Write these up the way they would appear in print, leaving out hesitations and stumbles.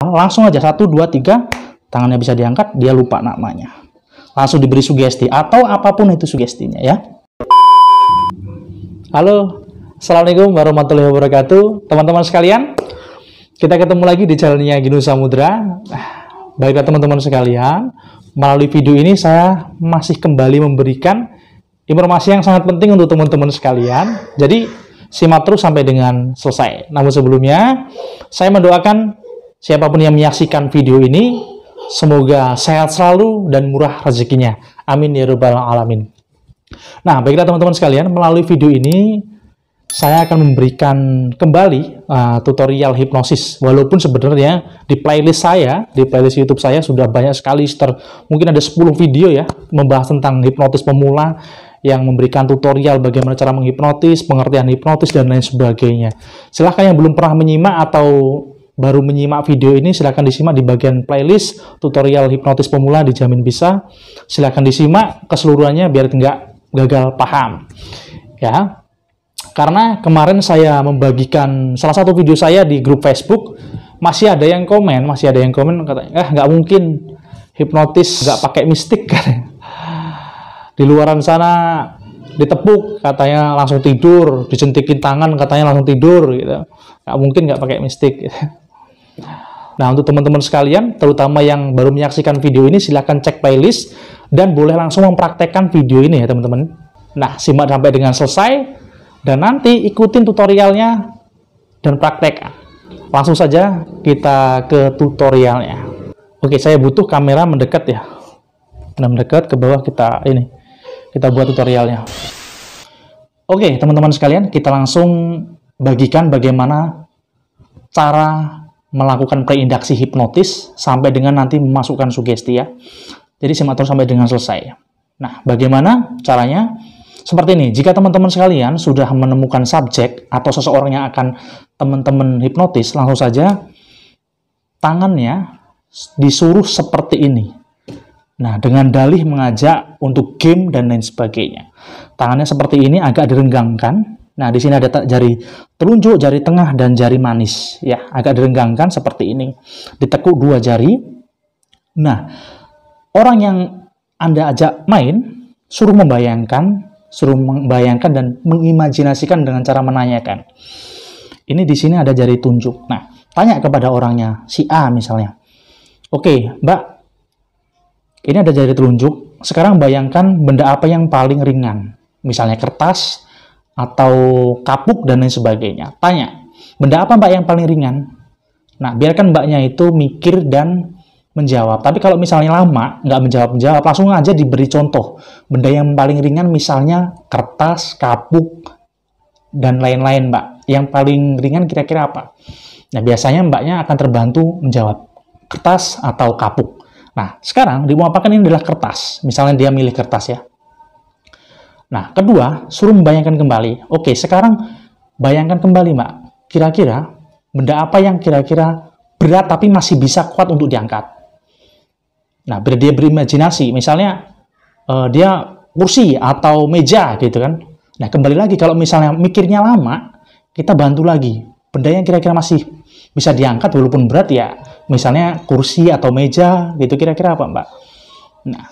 langsung aja 1, 2, 3 tangannya bisa diangkat, dia lupa namanya. Langsung diberi sugesti atau apapun itu sugestinya ya. Halo, assalamualaikum warahmatullahi wabarakatuh, teman-teman sekalian. Kita ketemu lagi di channelnya Ginu Samudra. Baiklah teman-teman sekalian, melalui video ini saya masih kembali memberikan informasi yang sangat penting untuk teman-teman sekalian. Jadi simak terus sampai dengan selesai. Namun sebelumnya, saya mendoakan siapapun yang menyaksikan video ini, semoga sehat selalu dan murah rezekinya. Amin ya rabbal alamin. Nah, baiklah teman-teman sekalian, melalui video ini saya akan memberikan kembali tutorial hipnosis. Walaupun sebenarnya di playlist saya, di playlist YouTube saya sudah banyak sekali, mungkin ada 10 video ya, membahas tentang hipnotis pemula, yang memberikan tutorial bagaimana cara menghipnotis, pengertian hipnotis, dan lain sebagainya. Silahkan yang belum pernah menyimak atau baru menyimak video ini, silahkan disimak di bagian playlist tutorial hipnotis pemula, dijamin bisa. Silahkan disimak keseluruhannya biar nggak gagal paham ya. Karena kemarin saya membagikan salah satu video saya di grup Facebook, masih ada yang komen katanya, nggak mungkin hipnotis nggak pakai mistik katanya. Di luaran sana ditepuk katanya langsung tidur, dicentikin tangan katanya langsung tidur gitu. Nggak mungkin nggak pakai mistik gitu. Nah, untuk teman-teman sekalian, terutama yang baru menyaksikan video ini, silahkan cek playlist dan boleh langsung mempraktekkan video ini ya teman-teman. Nah, simak sampai dengan selesai dan nanti ikutin tutorialnya dan praktekkan. Langsung saja kita ke tutorialnya. Oke, saya butuh kamera mendekat ya. Nah, mendekat ke bawah kita buat tutorialnya. Oke, teman-teman sekalian, kita langsung bagikan bagaimana cara melakukan preinduksi hipnotis sampai dengan nanti memasukkan sugesti ya. Jadi simak terus sampai dengan selesai. Nah, bagaimana caranya? Seperti ini, jika teman-teman sekalian sudah menemukan subjek atau seseorang yang akan teman-teman hipnotis, langsung saja tangannya disuruh seperti ini. Nah, dengan dalih mengajak untuk game dan lain sebagainya. Tangannya seperti ini, agak direnggangkan. Nah, di sini ada jari telunjuk, jari tengah, dan jari manis. Ya, agak direnggangkan seperti ini. Ditekuk 2 jari. Nah, orang yang Anda ajak main, suruh membayangkan dan mengimajinasikan dengan cara menanyakan. Ini di sini ada jari tunjuk. Nah, tanya kepada orangnya, si A misalnya. Oke, Mbak, ini ada jari telunjuk. Sekarang bayangkan benda apa yang paling ringan. Misalnya kertas, atau kapuk, dan lain sebagainya. Tanya, benda apa Mbak yang paling ringan? Nah, biarkan Mbaknya itu mikir dan menjawab. Tapi kalau misalnya lama, nggak menjawab, langsung aja diberi contoh. Benda yang paling ringan misalnya kertas, kapuk, dan lain-lain Mbak. Yang paling ringan kira-kira apa? Nah, biasanya Mbaknya akan terbantu menjawab kertas atau kapuk. Nah, sekarang dimuapakan ini adalah kertas. Misalnya dia milih kertas ya. Nah, kedua, suruh membayangkan kembali. Oke, sekarang bayangkan kembali, Mbak. Kira-kira benda apa yang kira-kira berat tapi masih bisa kuat untuk diangkat? Nah, biar dia berimajinasi. Misalnya, dia kursi atau meja gitu kan. Nah, kembali lagi, kalau misalnya mikirnya lama, kita bantu lagi. Benda yang kira-kira masih bisa diangkat walaupun berat ya. Misalnya kursi atau meja gitu, kira-kira apa, Mbak? Nah,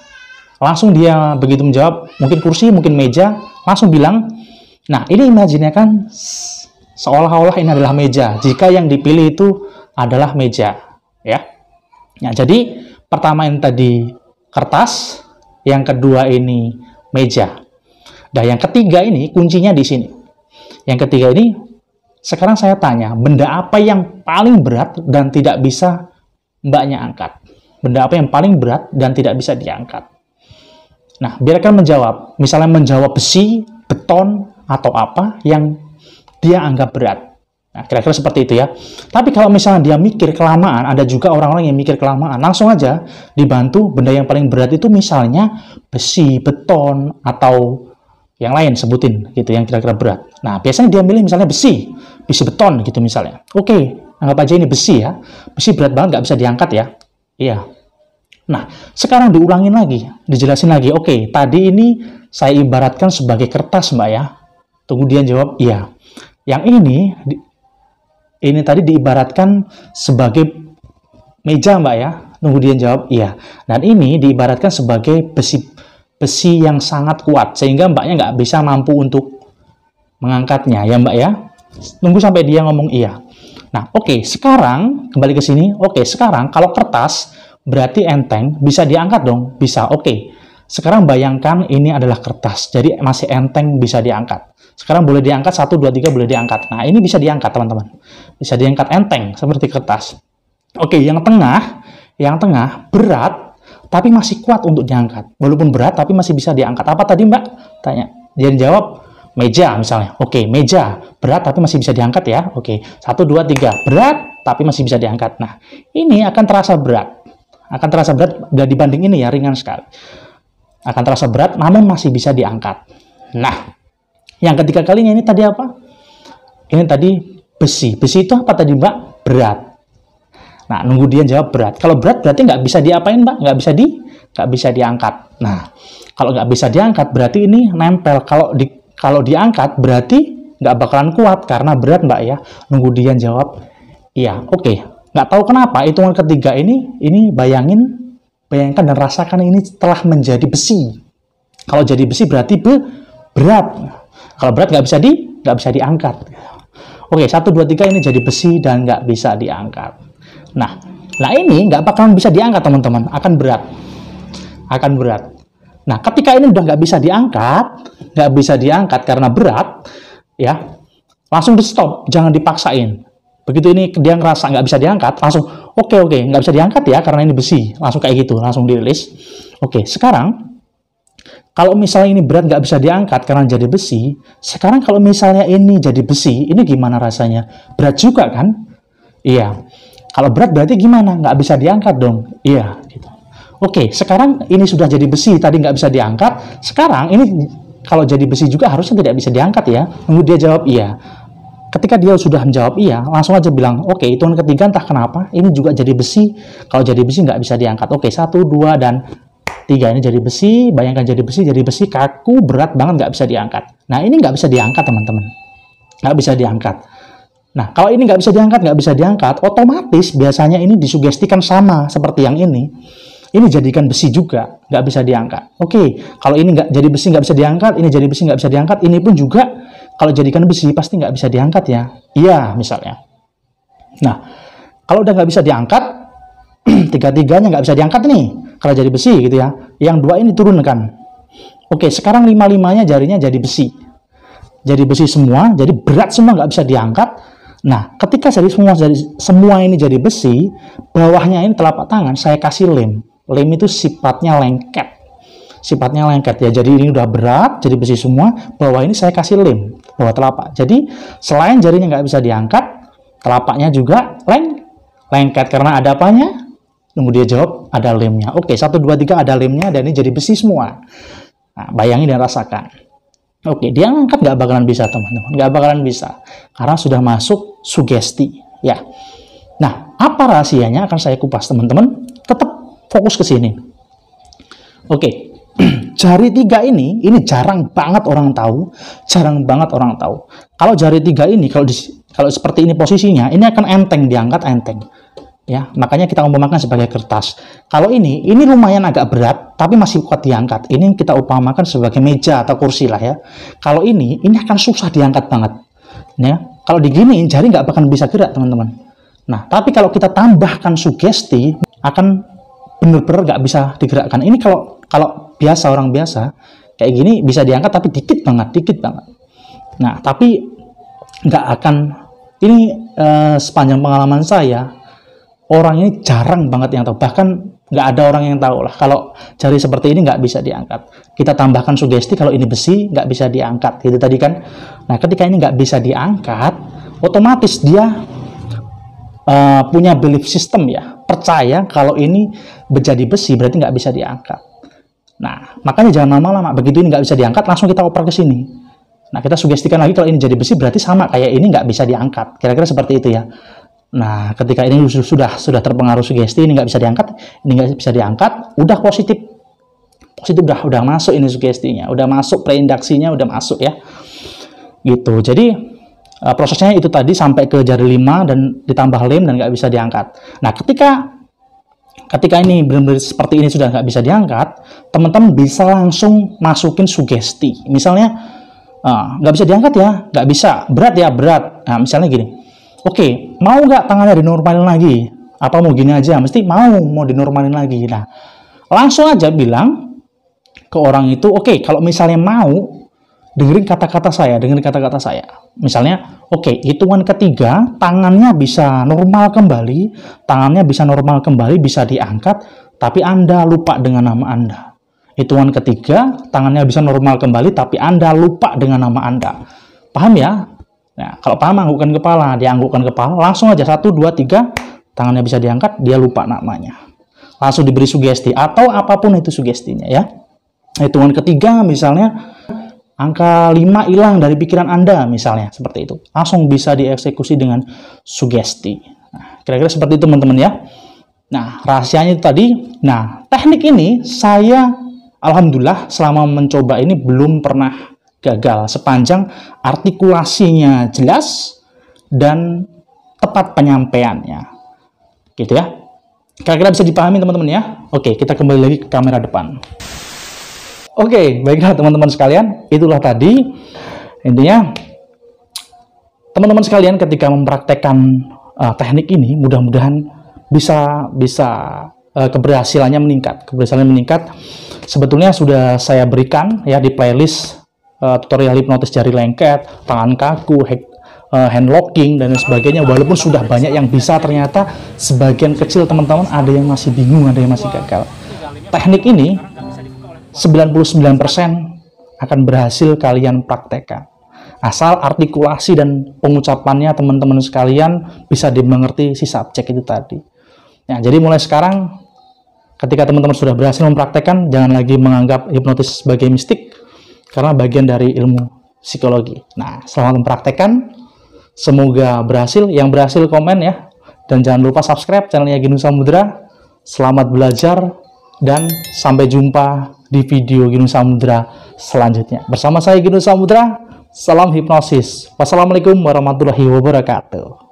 langsung dia begitu menjawab, mungkin kursi, mungkin meja, langsung bilang, nah ini imajinasikan seolah-olah ini adalah meja, jika yang dipilih itu adalah meja. Ya. Nah, jadi pertama yang tadi kertas, yang kedua ini meja. Nah, yang ketiga ini kuncinya di sini. Yang ketiga ini, sekarang saya tanya, benda apa yang paling berat dan tidak bisa Mbaknya angkat? Benda apa yang paling berat dan tidak bisa diangkat? Nah, biarkan menjawab. Misalnya menjawab besi, beton, atau apa yang dia anggap berat. Nah, kira-kira seperti itu ya. Tapi kalau misalnya dia mikir kelamaan, ada juga orang-orang yang mikir kelamaan, langsung aja dibantu benda yang paling berat itu misalnya besi, beton, atau yang lain sebutin gitu yang kira-kira berat. Nah, biasanya dia milih misalnya besi beton gitu misalnya. Oke, anggap aja ini besi ya. Besi berat banget, nggak bisa diangkat ya. Iya. Nah, sekarang diulangin lagi, dijelasin lagi. Oke, tadi ini saya ibaratkan sebagai kertas, Mbak ya. Tunggu dia jawab, iya. Yang ini tadi diibaratkan sebagai meja Mbak ya. Nunggu dia jawab iya. Dan ini diibaratkan sebagai besi yang sangat kuat, sehingga Mbaknya nggak bisa mampu untuk mengangkatnya ya Mbak ya. Nunggu sampai dia ngomong iya. Nah, oke, sekarang kembali ke sini. Oke, sekarang kalau kertas berarti enteng, bisa diangkat dong? Bisa. Oke. Sekarang bayangkan ini adalah kertas, jadi masih enteng, bisa diangkat. Sekarang boleh diangkat 1 2 3 boleh diangkat. Nah, ini bisa diangkat, teman-teman. Bisa diangkat enteng seperti kertas. Oke, yang tengah berat tapi masih kuat untuk diangkat. Walaupun berat tapi masih bisa diangkat. Apa tadi, Mbak? Tanya. Dia jawab meja misalnya. Oke, meja berat tapi masih bisa diangkat ya. Oke, 1 2 3 berat tapi masih bisa diangkat. Nah, ini akan terasa berat. Akan terasa berat dibanding ini ya, ringan sekali. Akan terasa berat namun masih bisa diangkat. Nah, yang ketiga kalinya ini tadi apa? Ini tadi besi. Besi itu apa tadi, Mbak? Berat. Nah, nunggu dia jawab berat. Kalau berat berarti nggak bisa diapain, Mbak? Nggak bisa diangkat. Nah, kalau nggak bisa diangkat berarti ini nempel. Kalau diangkat berarti nggak bakalan kuat karena berat, Mbak ya. Nunggu dia jawab iya. Oke. Nggak tahu kenapa hitungan ketiga ini bayangkan dan rasakan ini telah menjadi besi. Kalau jadi besi berarti berat. Kalau berat nggak bisa diangkat. Oke, 1 2 3 ini jadi besi dan nggak bisa diangkat. Nah ini nggak bakalan bisa diangkat, teman-teman. Akan berat. Nah, ketika ini udah nggak bisa diangkat karena berat, ya, langsung di stop, jangan dipaksain. Begitu ini dia ngerasa nggak bisa diangkat, langsung oke, nggak bisa diangkat ya karena ini besi, langsung kayak gitu, langsung dirilis. Oke, sekarang kalau misalnya ini berat nggak bisa diangkat karena jadi besi, sekarang kalau misalnya ini jadi besi, ini gimana rasanya? Berat juga kan? Iya. Kalau berat berarti gimana? Nggak bisa diangkat dong. Iya. Gitu. Oke, sekarang ini sudah jadi besi, tadi nggak bisa diangkat. Sekarang ini kalau jadi besi juga harusnya tidak bisa diangkat ya. Nunggu dia jawab iya. Ketika dia sudah menjawab iya, langsung aja bilang, oke, hitungan ketiga entah kenapa, ini juga jadi besi. Kalau jadi besi nggak bisa diangkat. Oke, 1, 2, dan 3 ini jadi besi. Bayangkan jadi besi kaku, berat banget, nggak bisa diangkat. Nah, ini nggak bisa diangkat, teman-teman. Nggak bisa diangkat. Nah, kalau ini nggak bisa diangkat, otomatis biasanya ini disugestikan sama seperti yang ini. Ini jadikan besi juga, nggak bisa diangkat. Oke, kalau ini nggak jadi besi, nggak bisa diangkat, ini jadi besi, nggak bisa diangkat, ini pun juga kalau jadikan besi pasti nggak bisa diangkat ya. Iya, misalnya. Nah, kalau udah nggak bisa diangkat, tiga-tiganya nggak bisa diangkat nih, kalau jadi besi gitu ya. Yang 2 ini turunkan. Oke, sekarang 5-5-nya jarinya jadi besi. Jadi besi semua, jadi berat semua, nggak bisa diangkat. Nah, ketika semua ini jadi besi, bawahnya ini telapak tangan saya kasih lem. Lem itu sifatnya lengket. Ya, jadi ini udah berat, jadi besi semua, bawah ini saya kasih lem, bawah telapak. Jadi, selain jarinya nggak bisa diangkat, telapaknya juga lengket karena ada apanya? Nunggu dia jawab, ada lemnya. Oke, 1, 2, 3 ada lemnya dan ini jadi besi semua. Nah, bayangin dan rasakan. Oke, dia ngangkat nggak bakalan bisa, teman-teman. Nggak bakalan bisa. Karena sudah masuk sugesti. Ya. Nah, apa rahasianya akan saya kupas, teman-teman. Tetap fokus ke sini. Oke. Jari 3 ini jarang banget orang tahu. Kalau jari 3 ini, kalau seperti ini posisinya, ini akan enteng, diangkat enteng. Ya, makanya kita umpamakan sebagai kertas. Kalau ini lumayan agak berat, tapi masih kuat diangkat. Ini kita umpamakan sebagai meja atau kursi lah ya. Kalau ini akan susah diangkat banget. Ya, kalau diginiin jari nggak bakal bisa gerak, teman-teman. Nah, tapi kalau kita tambahkan sugesti, akan benar-benar nggak bisa digerakkan. Ini kalau biasa, orang biasa kayak gini bisa diangkat, tapi dikit banget. Nah, tapi nggak akan. Ini sepanjang pengalaman saya. Orang ini jarang banget yang tahu, bahkan nggak ada orang yang tahu lah kalau jari seperti ini nggak bisa diangkat. Kita tambahkan sugesti kalau ini besi nggak bisa diangkat, gitu tadi kan. Nah, ketika ini nggak bisa diangkat, otomatis dia punya belief system ya, percaya kalau ini menjadi besi berarti nggak bisa diangkat. Nah, makanya jangan lama-lama, begitu ini nggak bisa diangkat langsung kita oper ke sini. Nah, kita sugestikan lagi kalau ini jadi besi berarti sama kayak ini nggak bisa diangkat, kira-kira seperti itu ya. Nah, ketika ini sudah terpengaruh sugesti, ini nggak bisa diangkat, ini nggak bisa diangkat, udah positif udah masuk ini sugestinya, udah masuk preindaksinya, udah masuk ya, gitu. Jadi prosesnya itu tadi sampai ke jari 5 dan ditambah lem dan nggak bisa diangkat. Nah, ketika ketika ini benar-benar seperti ini sudah nggak bisa diangkat, teman-teman bisa langsung masukin sugesti. Misalnya, nggak bisa diangkat ya, nggak bisa, berat ya, berat. Nah, misalnya gini, oke, mau nggak tangannya dinormalin lagi? Apa mau gini aja? Mesti mau dinormalin lagi. Nah, langsung aja bilang ke orang itu, oke, kalau misalnya mau, dengerin kata-kata saya. Misalnya, oke, hitungan ketiga, tangannya bisa normal kembali, bisa diangkat, tapi Anda lupa dengan nama Anda. Hitungan ketiga, tangannya bisa normal kembali, tapi Anda lupa dengan nama Anda. Paham ya? Nah, kalau paham, anggukkan kepala. Dia anggukkan kepala, langsung aja 1, 2, 3, tangannya bisa diangkat, dia lupa namanya. Langsung diberi sugesti, atau apapun itu sugestinya ya. Hitungan ketiga, misalnya, angka 5 hilang dari pikiran Anda, misalnya, seperti itu. Langsung bisa dieksekusi dengan sugesti. Nah, kira-kira seperti itu, teman-teman ya. Nah, rahasianya itu tadi. Nah, teknik ini saya, alhamdulillah, selama mencoba ini belum pernah gagal. Sepanjang artikulasinya jelas dan tepat penyampaiannya. Gitu ya. Kira-kira bisa dipahami, teman-teman ya. Oke, kita kembali lagi ke kamera depan. Oke, baiklah teman-teman sekalian, itulah tadi intinya. Teman-teman sekalian ketika mempraktekkan teknik ini, mudah-mudahan bisa keberhasilannya meningkat. Sebetulnya sudah saya berikan ya di playlist tutorial hipnotis jari lengket, tangan kaku, hand locking dan sebagainya. Walaupun sudah banyak yang bisa, ternyata sebagian kecil teman-teman ada yang masih bingung, ada yang masih gagal. Teknik ini 99% akan berhasil kalian praktekkan. Asal artikulasi dan pengucapannya teman-teman sekalian bisa dimengerti si subjek itu tadi. Nah, jadi mulai sekarang ketika teman-teman sudah berhasil mempraktekkan, jangan lagi menganggap hipnotis sebagai mistik, karena bagian dari ilmu psikologi. Nah, selamat mempraktekkan. Semoga berhasil. Yang berhasil komen ya. Dan jangan lupa subscribe channelnya Ginu Samudra. Selamat belajar dan sampai jumpa di video Ginu Samudra selanjutnya. Bersama saya Ginu Samudra, salam hipnosis. Wassalamualaikum warahmatullahi wabarakatuh.